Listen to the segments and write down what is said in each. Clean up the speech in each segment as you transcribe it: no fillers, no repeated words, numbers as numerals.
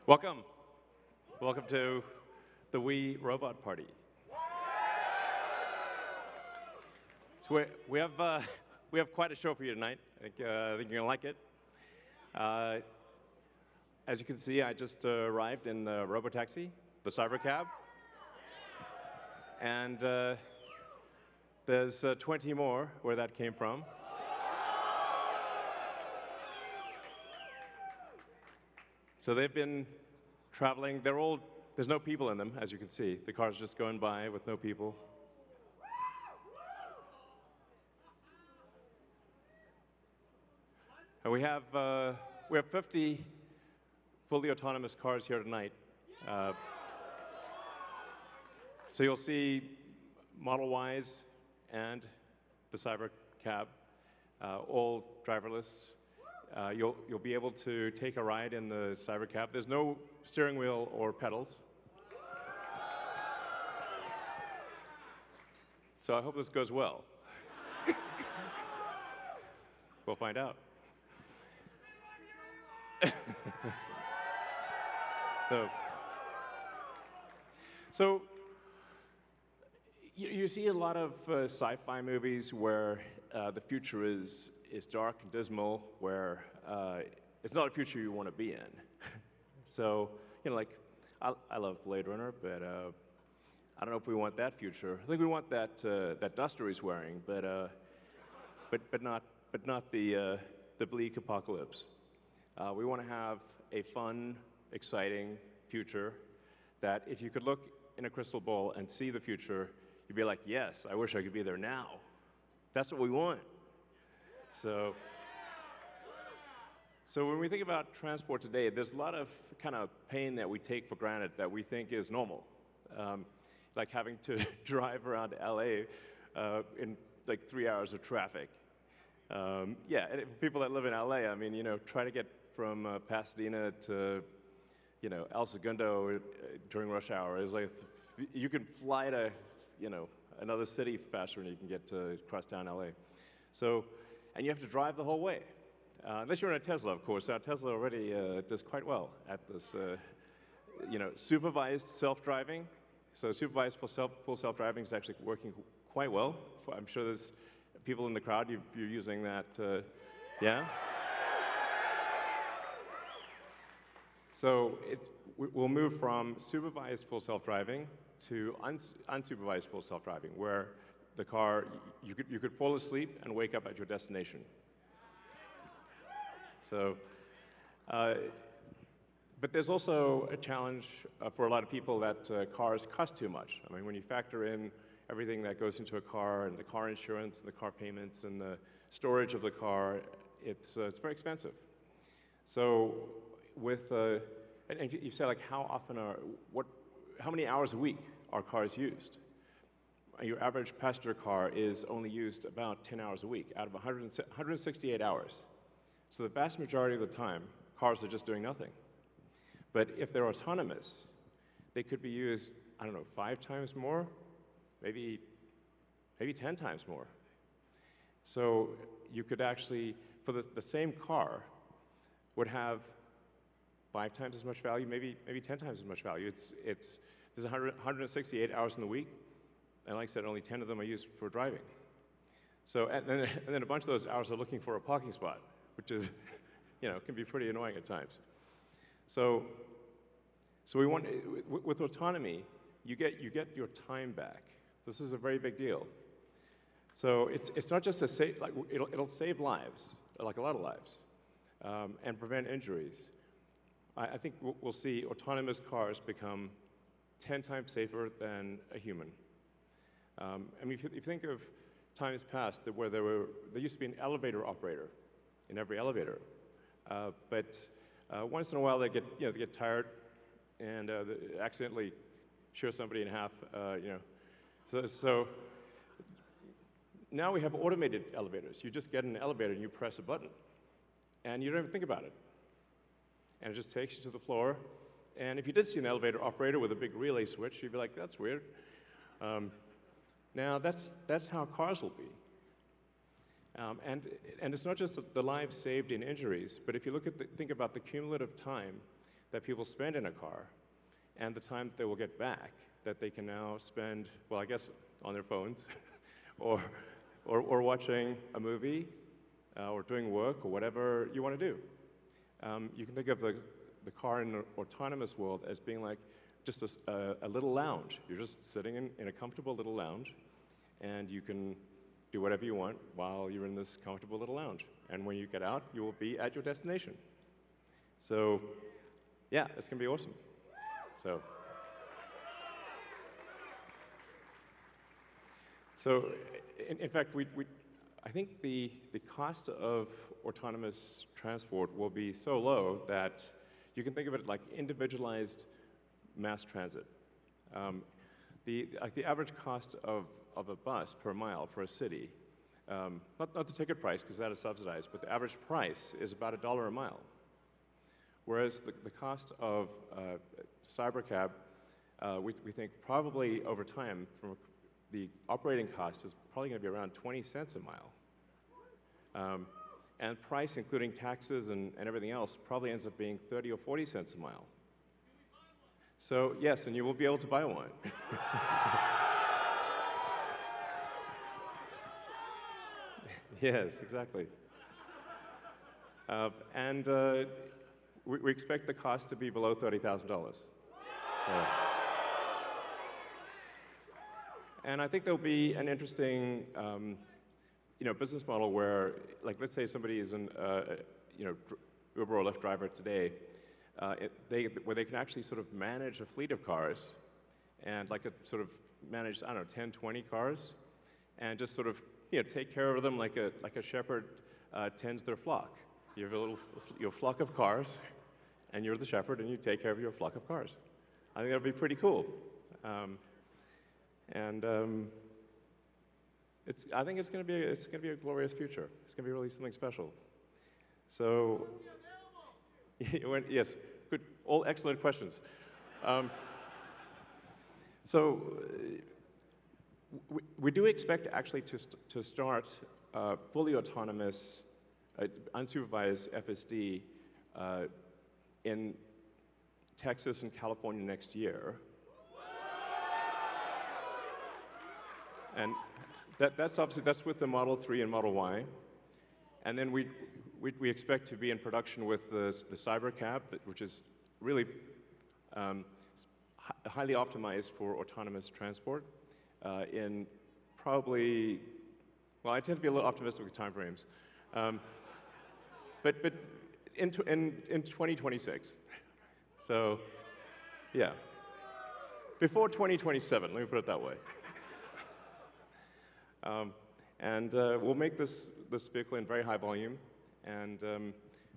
Welcome. Welcome to the Wii Robot Party. So we have quite a show for you tonight. I think you're gonna like it. Uh, as you can see, I just arrived in the Robotaxi, the Cybercab, and there's 20 more where that came from. So they've been traveling. There's no people in them, as you can see. The car's just going by with no people. And we have 50 fully autonomous cars here tonight. Uh, so you'll see Model Ys and the Cybercab, all driverless. You'll be able to take a ride in the Cybercab. There's no steering wheel or pedals. So I hope this goes well. We'll find out. so, so you see a lot of sci-fi movies where the future is dark and dismal, where it's not a future you want to be in. So, like, I love Blade Runner, but I don't know if we want that future. I think we want that duster he's wearing, but not the bleak apocalypse. We want to have a fun, exciting future that if you could look in a crystal ball and see the future, you'd be like, yes, I wish I could be there now. That's what we want. So when we think about transport today, there's a lot of kind of pain that we take for granted that we think is normal. Like having to drive around LA in like 3 hours of traffic. Yeah, and for people that live in LA, I mean, try to get from Pasadena to, El Segundo during rush hour is like, you can fly to, another city faster than you can get to cross down LA. So, and you have to drive the whole way. Unless you're in a Tesla, of course. Our Tesla already does quite well at this, supervised self-driving. So supervised full self-driving is actually working quite well. I'm sure there's people in the crowd, you're using that, yeah? So we'll move from supervised full self-driving to unsupervised full self-driving, where the car, you could fall asleep and wake up at your destination. So, but there's also a challenge for a lot of people that cars cost too much. I mean, when you factor in everything that goes into a car, and the car insurance, and the car payments, and the storage of the car, it's very expensive. So and you say like how many hours a week are cars used? Your average passenger car is only used about 10 hours a week out of 168 hours. So the vast majority of the time, cars are just doing nothing. But if they're autonomous, they could be used, I don't know, 5 times more, maybe 10 times more. So you could actually, for the same car, would have 5 times as much value, maybe 10 times as much value. There's 168 hours in the week, and like I said, only 10 of them are used for driving. So, and then a bunch of those hours are looking for a parking spot, which is, can be pretty annoying at times. So we want, with autonomy, you get your time back. This is a very big deal. So it's not just it'll save lives, like a lot of lives, and prevent injuries. I think we'll see autonomous cars become 10 times safer than a human. I mean, if you think of times past where there used to be an elevator operator in every elevator, but once in a while they get tired and they accidentally shear somebody in half, So now we have automated elevators. You just get in an elevator and you press a button, and you don't even think about it. And it just takes you to the floor. And if you did see an elevator operator with a big relay switch, you'd be like, that's weird. Now that's how cars will be. And it's not just the lives saved in injuries, but if you think about the cumulative time that people spend in a car and the time that they will get back that they can now spend, well, I guess on their phones or, or watching a movie or doing work or whatever you want to do. You can think of the car in an autonomous world as being like just a little lounge. You're just sitting in a comfortable little lounge, and you can do whatever you want while you're in this comfortable little lounge. And when you get out, you will be at your destination. So, yeah, it's going to be awesome. So in fact, I think the cost of autonomous transport will be so low that you can think of it like individualized mass transit. Like the average cost of a bus per mile for a city, not the ticket price because that is subsidized, but the average price is about $1 a mile. Whereas the cost of Cybercab, we think probably over time, the operating cost is probably going to be around 20 cents a mile. And price, including taxes and everything else, probably ends up being 30 or 40 cents a mile. So yes, and you will be able to buy one. Yes, exactly. And we expect the cost to be below $30,000. And I think there'll be an interesting, business model where, like, let's say somebody is an, Uber or Lyft driver today, where they can actually sort of manage a fleet of cars, and sort of manage, I don't know, 10, 20 cars, and just sort of, take care of them like a shepherd tends their flock. You have your flock of cars, and you're the shepherd, and you take care of your flock of cars. I think that would be pretty cool. I think it's going to be a glorious future. It's going to be really something special. So, yes, good, all excellent questions. So, we do expect actually to start fully autonomous, unsupervised FSD in Texas and California next year. And that's with the Model 3 and Model Y. And then we expect to be in production with the Cybercab, which is really highly optimized for autonomous transport in probably, well, I tend to be a little optimistic with timeframes, but in 2026. So, yeah, before 2027, let me put it that way. We'll make this vehicle in very high volume,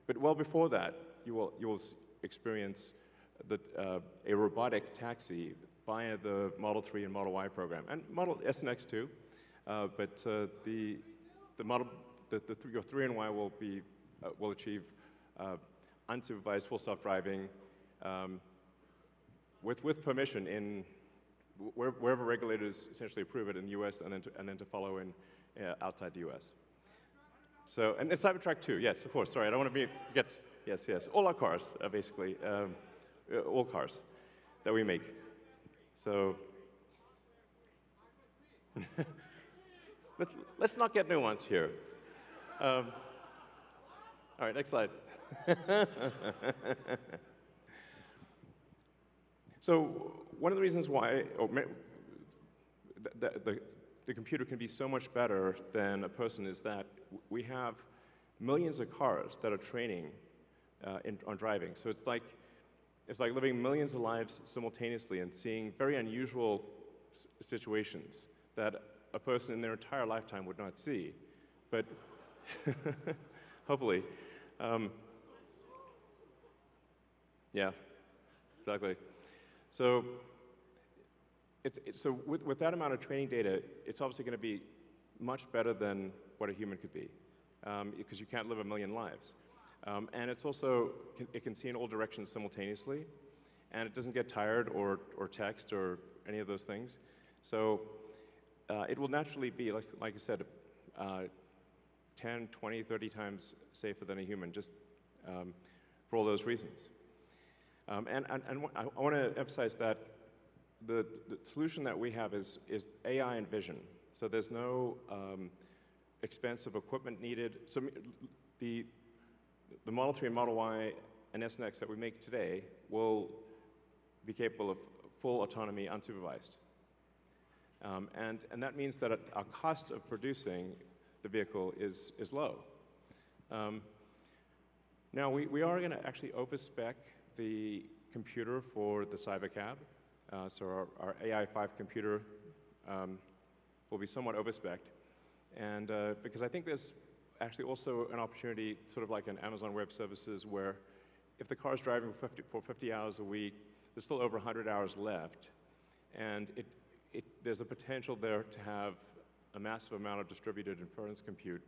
but well before that, you will experience a robotic taxi via the Model 3 and Model Y program, and Model S and X too. But your 3 and Y will achieve unsupervised full self-driving with permission in wherever regulators essentially approve it in the U.S. and then to follow in outside the U.S. So, and Cybertruck too, yes, of course. Sorry, I don't want to forget. Yes. All our cars, basically, all cars that we make. So, let's not get nuanced here. All right, next slide. So one of the reasons why the computer can be so much better than a person is that we have millions of cars that are training on driving. So it's like living millions of lives simultaneously and seeing very unusual situations that a person in their entire lifetime would not see. But hopefully, yeah, exactly. So, with that amount of training data, it's obviously going to be much better than what a human could be, because you can't live a million lives. And it's also, it can see in all directions simultaneously, and it doesn't get tired or text or any of those things. So it will naturally be, like I said, 10, 20, 30 times safer than a human, just for all those reasons. I want to emphasize that the solution that we have is AI and vision. So there's no expensive equipment needed. So the Model 3 and Model Y and S and X that we make today will be capable of full autonomy unsupervised. And that means that our cost of producing the vehicle is low. Now, we are going to actually overspec the computer for the Cybercab. So our AI5 computer will be somewhat overspec'd. And because I think there's actually also an opportunity, sort of like in Amazon Web Services, where if the car is driving for 50 hours a week, there's still over 100 hours left. And there's a potential there to have a massive amount of distributed inference compute,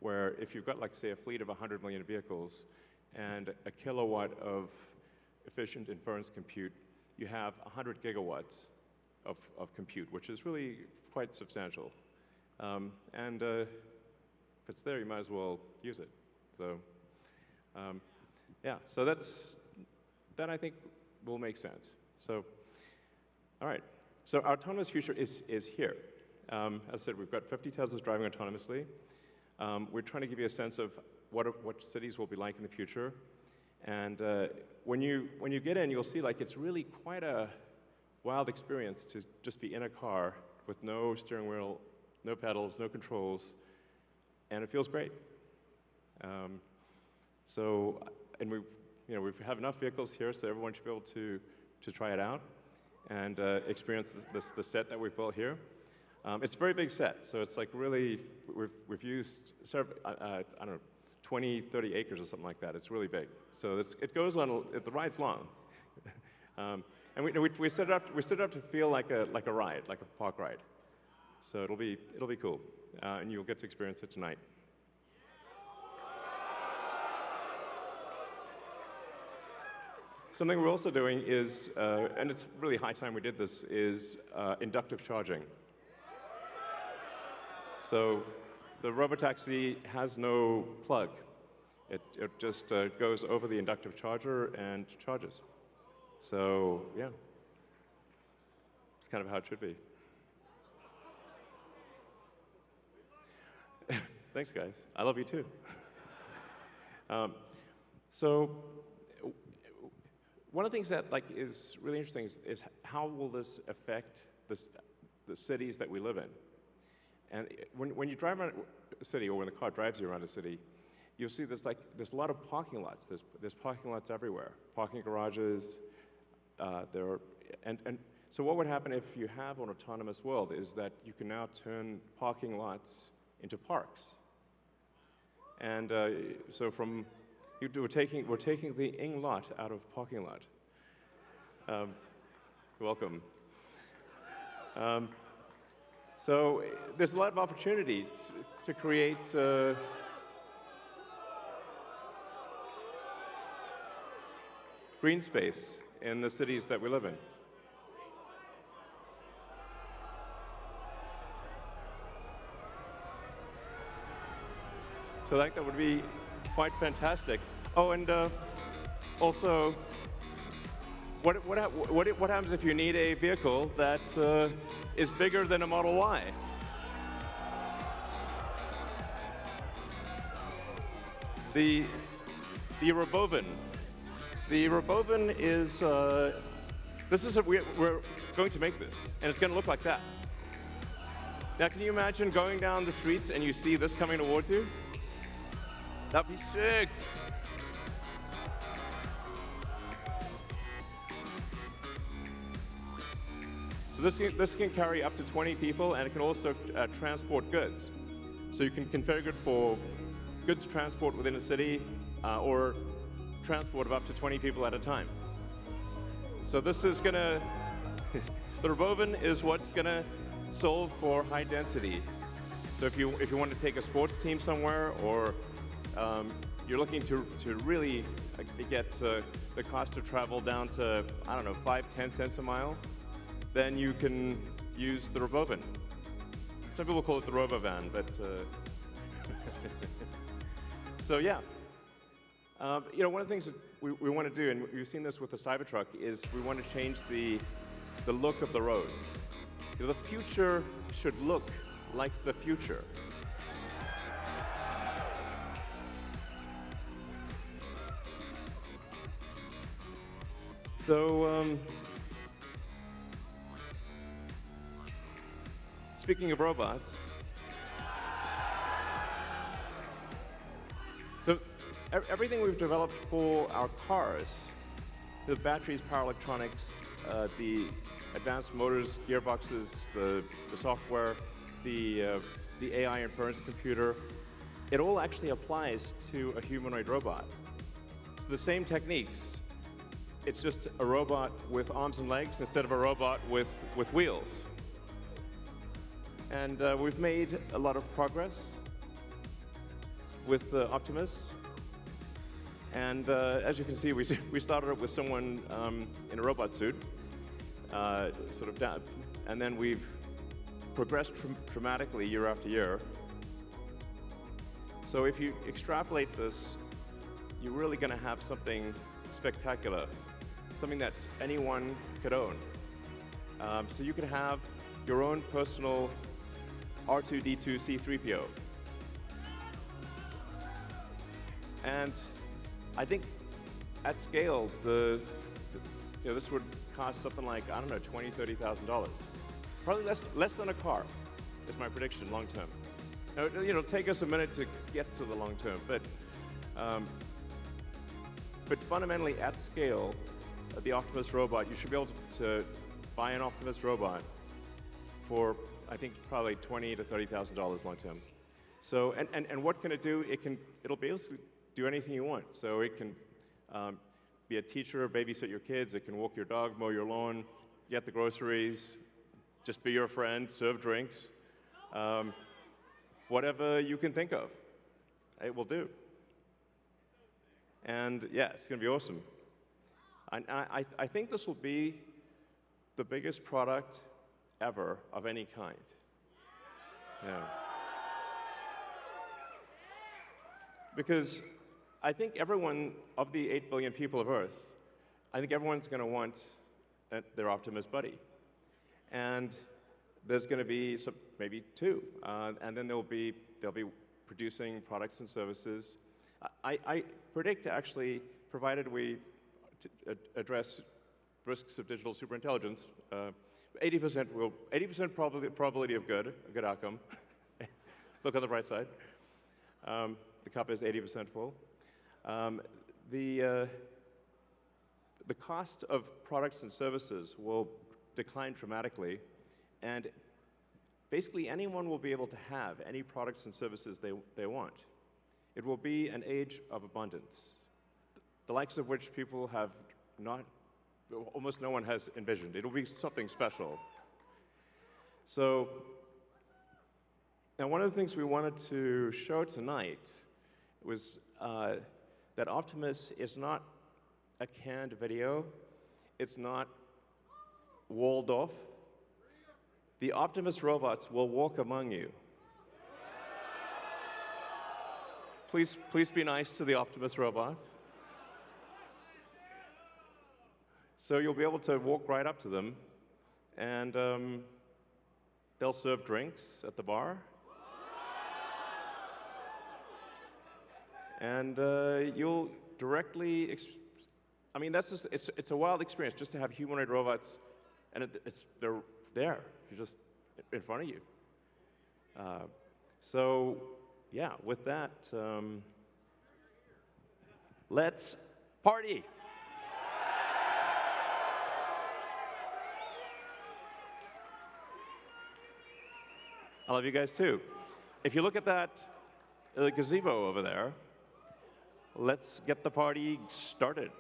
where if you've got, like, say, a fleet of 100 million vehicles and a kilowatt of efficient inference compute, you have 100 gigawatts of compute, which is really quite substantial. If it's there, you might as well use it. So, yeah, so that I think will make sense. So, all right. So our autonomous future is here. As I said, we've got 50 Teslas driving autonomously. We're trying to give you a sense of what cities will be like in the future. And when you get in, you'll see, like, it's really quite a wild experience to just be in a car with no steering wheel, no pedals, no controls, and it feels great. And we have enough vehicles here, so everyone should be able to try it out and experience the set that we've built here. It's a very big set, so it's like really, we've used I don't know, 20, 30 acres or something like that. It's really big. So it goes on, the ride's long. And we set it up to feel like a ride, like a park ride. So it'll be cool, and you'll get to experience it tonight. Something we're also doing is, and it's really high time we did this, is inductive charging. So the Robotaxi has no plug. It just goes over the inductive charger and charges. So yeah, it's kind of how it should be. Thanks, guys. I love you too. So one of the things that, like, is really interesting is how will this affect the cities that we live in? And when you drive around a city, or when the car drives you around a city, you'll see there's a lot of parking lots. There's parking lots everywhere, parking garages. So what would happen if you have an autonomous world is that you can now turn parking lots into parks. And so we're taking the ing lot out of parking lot. You're welcome. So there's a lot of opportunity to create green space in the cities that we live in. So that would be quite fantastic. Oh, and also, what happens if you need a vehicle that is bigger than a Model Y? The Robovan. The Robovan is we're going to make this, and it's going to look like that. Now, can you imagine going down the streets and you see this coming towards you? That'd be sick. So this can carry up to 20 people, and it can also transport goods. So you can configure it for goods transport within a city, or transport of up to 20 people at a time. So this is gonna, the Robovan is what's gonna solve for high density. So if you want to take a sports team somewhere, or you're looking to really get the cost of travel down to, I don't know, 5-10 cents a mile, then you can use the Robovan. Some people call it the Robovan, but so yeah. One of the things that we want to do, and we've seen this with the Cybertruck, is we want to change the look of the roads. The future should look like the future. So, speaking of robots, so everything we've developed for our cars, the batteries, power electronics, the advanced motors, gearboxes, the software, the AI inference computer, it all actually applies to a humanoid robot. It's the same techniques. It's just a robot with arms and legs instead of a robot with wheels. And we've made a lot of progress with Optimus. And as you can see, we started with someone in a robot suit, sort of down, and then we've progressed dramatically year after year. So if you extrapolate this, you're really going to have something spectacular, something that anyone could own. So you could have your own personal R2-D2 C3PO. And I think at scale, this would cost something like, I don't know, $20,000, $30,000. Probably less than a car, is my prediction long term. Now, it'll take us a minute to get to the long term, but fundamentally at scale, the Optimus robot, you should be able to buy an Optimus robot for, I think, probably $20,000 to $30,000 long term. So, and what can it do? It'll basically do anything you want. So it can be a teacher, babysit your kids. It can walk your dog, mow your lawn, get the groceries, just be your friend, serve drinks. Whatever you can think of, it will do. And yeah, it's going to be awesome. I think this will be the biggest product ever of any kind. Yeah. Because I think everyone, of the 8 billion people of Earth, I think everyone's going to want their Optimus buddy. And there's going to be maybe two, and then they'll be producing products and services. I predict, actually, provided we address risks of digital superintelligence, 80% probability of a good outcome. Look on the bright side. The cup is 80% full. The cost of products and services will decline dramatically, and basically anyone will be able to have any products and services they want. It will be an age of abundance, the likes of which people have almost no one has envisioned. It'll be something special. So, now one of the things we wanted to show tonight was that Optimus is not a canned video. It's not walled off. The Optimus robots will walk among you. Please be nice to the Optimus robots. So you'll be able to walk right up to them, and they'll serve drinks at the bar. And you'll directly, I mean, that's just, it's a wild experience just to have humanoid robots, and they're there, you're just in front of you. So, yeah, with that, let's party. I love you guys too. If you look at that gazebo over there, let's get the party started.